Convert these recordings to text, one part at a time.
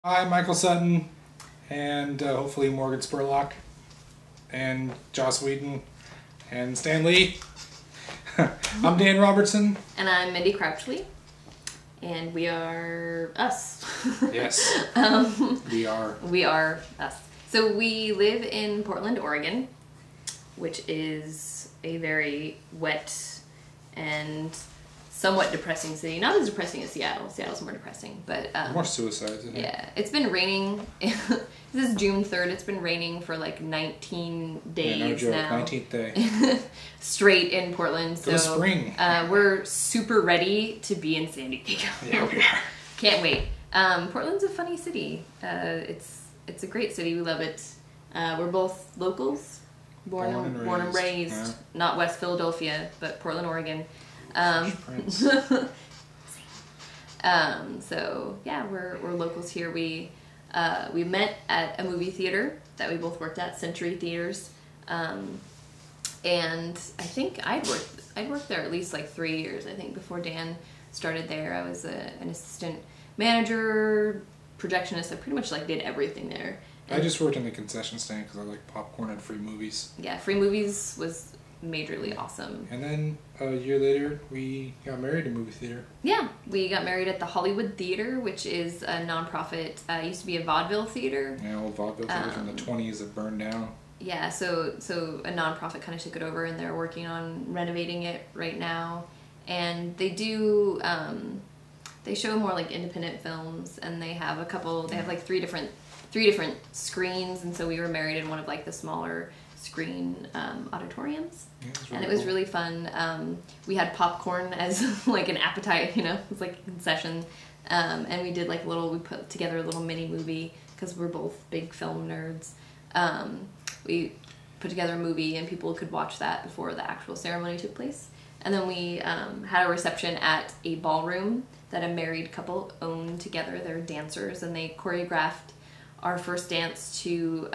Hi, Michael Sutton, and hopefully Morgan Spurlock, and Joss Whedon, and Stan Lee. I'm Dan Robertson. And I'm Mindy Crouchley. And we are us. Yes, we are. We are us. So we live in Portland, Oregon, which is a very wet and somewhat depressing city. Not as depressing as Seattle. Seattle's more depressing, but More suicides, isn't it? yeah, it's been raining. This is June 3rd. It's been raining for like 19 days no joke, now. 19th day. Straight in Portland. For the spring. We're super ready to be in San Diego. Yeah, we are. Can't wait. Portland's a funny city. It's a great city. We love it. We're both locals, born and raised. Yeah. Not West Philadelphia, but Portland, Oregon. So yeah, we're locals here. We met at a movie theater that we both worked at, Century Theaters, and I think I'd worked there at least like 3 years. I think before Dan started there, I was an assistant manager, projectionist. I pretty much like did everything there. I just worked in the concession stand because I like popcorn and free movies. Yeah, free movies was majorly awesome. And then a year later, we got married in a movie theater. Yeah, we got married at the Hollywood Theater, which is a nonprofit. It used to be a vaudeville theater. Yeah, old vaudeville theater from the 20s that burned down. Yeah, so a nonprofit kind of took it over, and they're working on renovating it right now. And they do, they show more like independent films, and they have they have like three different screens, and so we were married in one of like the smaller screen auditoriums. Yeah, and it was really fun. We had popcorn as like an appetite, it was like a concession. And we did like we put together a little mini movie because we're both big film nerds. We put together a movie and people could watch that before the actual ceremony took place. And then we had a reception at a ballroom that a married couple owned together. They're dancers, and they choreographed our first dance to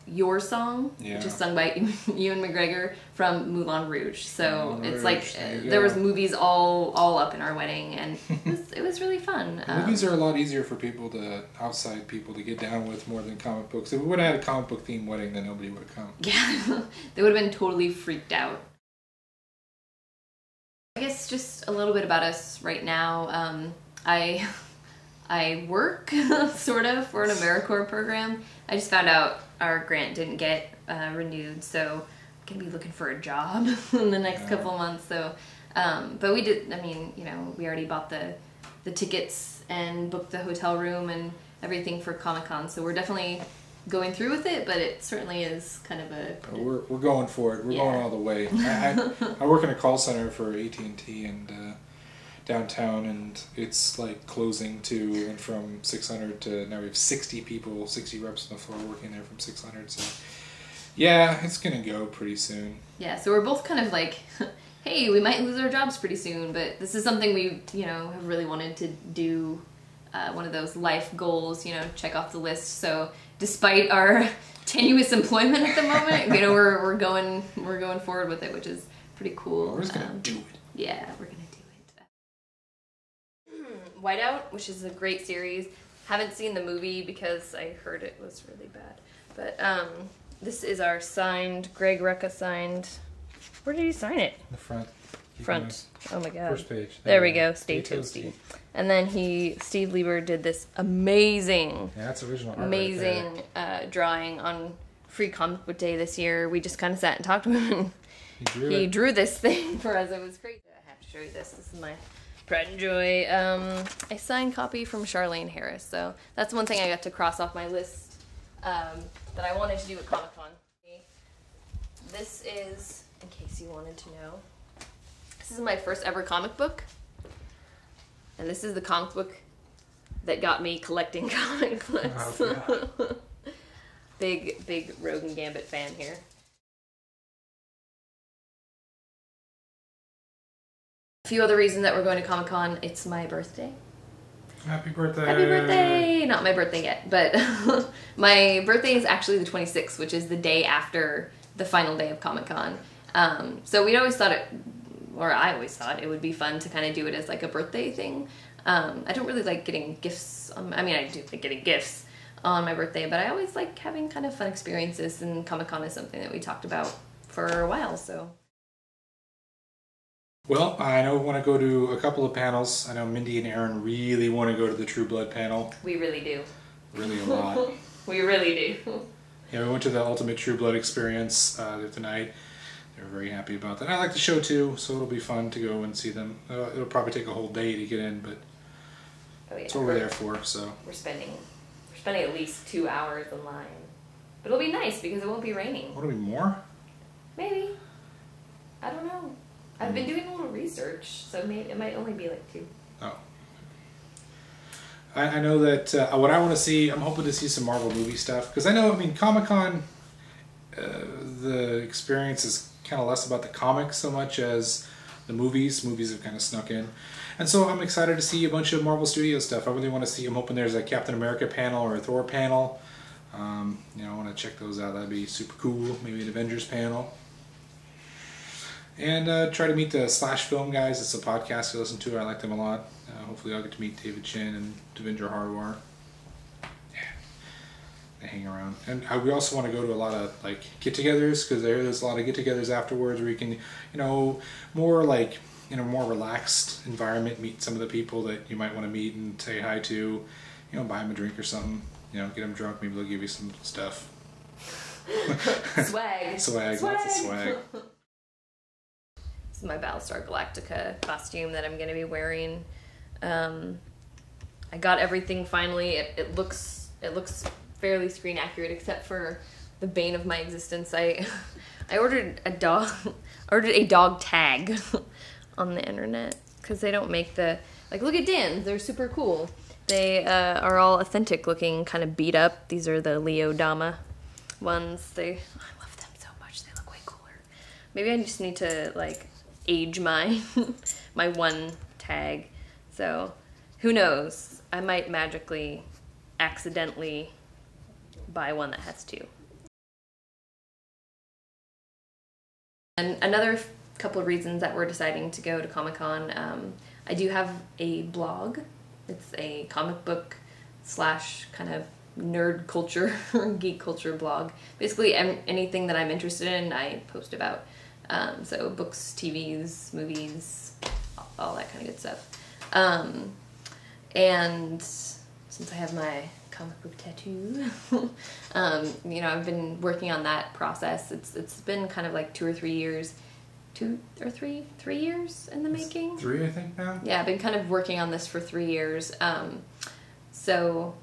Your Song, which is sung by Ewan McGregor from Moulin Rouge. So it's like there was movies all up in our wedding, and it was really fun. Movies are a lot easier for outside people to get down with more than comic books. If we would have had a comic book themed wedding, then nobody would have come. Yeah, they would have been totally freaked out. I guess just a little bit about us right now. I work sort of for an AmeriCorps program. I just found out our grant didn't get renewed, so I'm gonna be looking for a job in the next couple months. So, but we did. I mean, we already bought the tickets and booked the hotel room and everything for Comic-Con. So we're definitely going through with it, but it certainly is kind of a. We're going for it. We're going all the way. I work in a call center for AT&T and downtown, and it's like closing to and from 600 to now we have 60 people, 60 reps on the floor working there from 600. So yeah, it's gonna go pretty soon. Yeah, so we're both kind of like, hey, we might lose our jobs pretty soon, but this is something we have really wanted to do. One of those life goals, check off the list. So despite our tenuous employment at the moment, we're going forward with it, which is pretty cool. We're just gonna do it. Yeah, we're gonna do it. Whiteout, which is a great series. Haven't seen the movie because I heard it was really bad. But this is our signed, Greg Rucka signed. Where did he sign it? The front. Front. Oh my god. First page. There we go. Stay toasty. And then Steve Lieber did this amazing, that's original art amazing drawing on Free Comic Book Day this year. We just kind of sat and talked to him, and he drew this thing for us. It was great. I have to show you this. This is my pride and joy. A signed copy from Charlene Harris. So that's one thing I got to cross off my list that I wanted to do at Comic-Con. This is, in case you wanted to know, this is my first ever comic book. And this is the comic book that got me collecting comic books. Oh, big Rogue and Gambit fan here. A few other reasons that we're going to Comic-Con. It's my birthday. Happy birthday! Happy birthday! Not my birthday yet, but my birthday is actually the 26th, which is the day after the final day of Comic-Con. So we'd always thought I always thought it would be fun to kind of do it as like a birthday thing. I don't really like getting gifts. I mean, I do like getting gifts on my birthday, but I always like having kind of fun experiences, and Comic-Con is something that we talked about for a while, so. Well, I know we want to go to a couple of panels. I know Mindy and Aaron really want to go to the True Blood panel. We really do. Really a lot. We really do. Yeah, we went to the Ultimate True Blood experience the other night. They were very happy about that. I like the show too, so it'll be fun to go and see them. It'll probably take a whole day to get in, but that's what we're there for. So we're spending at least 2 hours in line, but it'll be nice because it won't be raining. Won't it be more? Maybe. I don't know. I've been doing a little research, so maybe it might only be like 2. Oh. I know that what I want to see, I'm hoping to see some Marvel movie stuff, because I know, I mean, Comic-Con, the experience is kind of less about the comics so much as the movies. Movies have kind of snuck in. And so I'm excited to see a bunch of Marvel Studios stuff. I really want to see, I'm hoping there's a Captain America panel or a Thor panel. You know, I want to check those out. That'd be super cool. Maybe an Avengers panel. And try to meet the Slash Film guys. It's a podcast I listen to. I like them a lot. Hopefully I'll get to meet David Chin and Devinder Hardwar. Yeah, they hang around. And we also want to go to a lot of like get-togethers, because there's a lot of get-togethers afterwards where you can, you know, more like in a more relaxed environment, meet some of the people that you might want to meet and say hi to. You know, buy them a drink or something. You know, get them drunk. Maybe they'll give you some stuff. Swag. Swag. Lots of swag. This is my Battlestar Galactica costume that I'm going to be wearing. I got everything finally. It looks fairly screen accurate, except for the bane of my existence. I ordered a dog tag on the internet, because they don't make the, like, look at Dan's. They're super cool. They are all authentic looking, kind of beat up. These are the Leo Dama ones. I love them so much. They look way cooler. Maybe I just need to like age my my one tag. So who knows? I might magically, accidentally buy one that has 2. And another couple of reasons that we're deciding to go to Comic-Con, I do have a blog. It's a comic book / kind of nerd culture, geek culture blog. Basically anything that I'm interested in, I post about. So books, TVs, movies, all that kind of good stuff. And since I have my comic book tattoo, you know, I've been working on that process. It's been kind of like 2 or 3 years. 2 or 3 years in the making. 3, I think, now? Yeah, I've been kind of working on this for 3 years. So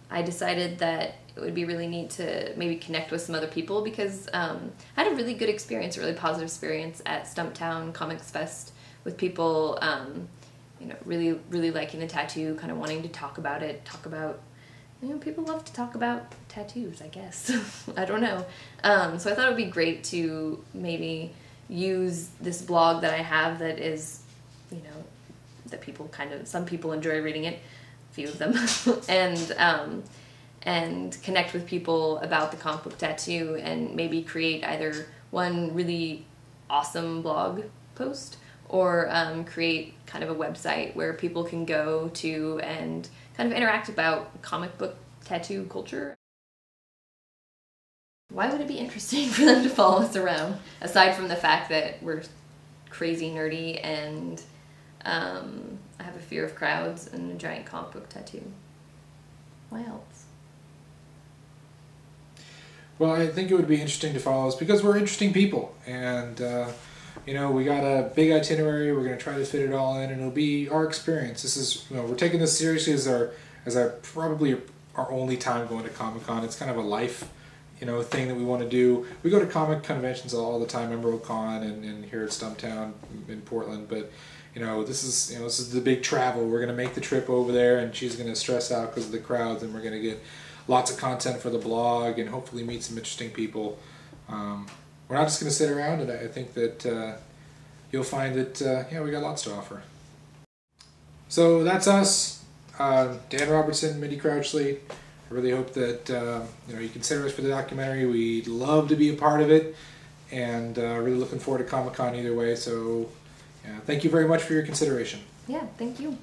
I decided that it would be really neat to maybe connect with some other people, because I had a really good experience, a really positive experience at Stumptown Comics Fest with people, you know, really, really liking the tattoo, kind of wanting to talk about it, you know, people love to talk about tattoos, I guess. I don't know. So I thought it would be great to maybe use this blog that I have that is, you know, that some people enjoy reading it, a few of them, and connect with people about the comic book tattoo, and maybe create either one really awesome blog post, or create kind of a website where people can go to and kind of interact about comic book tattoo culture. Why would it be interesting for them to follow us around, aside from the fact that we're crazy nerdy and I have a fear of crowds and a giant comic book tattoo? Why else? Well, I think it would be interesting to follow us because we're interesting people, and you know, we got a big itinerary. We're going to try to fit it all in, and it'll be our experience. This is, you know, we're taking this seriously as our probably our only time going to Comic-Con. It's kind of a life, you know, thing that we want to do. We go to comic conventions all the time, EmeraldCon and here at Stumptown in Portland, but you know, this is the big travel. We're going to make the trip over there, and she's going to stress out because of the crowds, and we're going to get lots of content for the blog and hopefully meet some interesting people. We're not just going to sit around, and I think that you'll find that yeah, we got lots to offer. So that's us. Dan Robertson, Mindy Crouchley. I really hope that you know, you consider us for the documentary. We'd love to be a part of it, and really looking forward to Comic-Con either way. So yeah, thank you very much for your consideration. Yeah, thank you.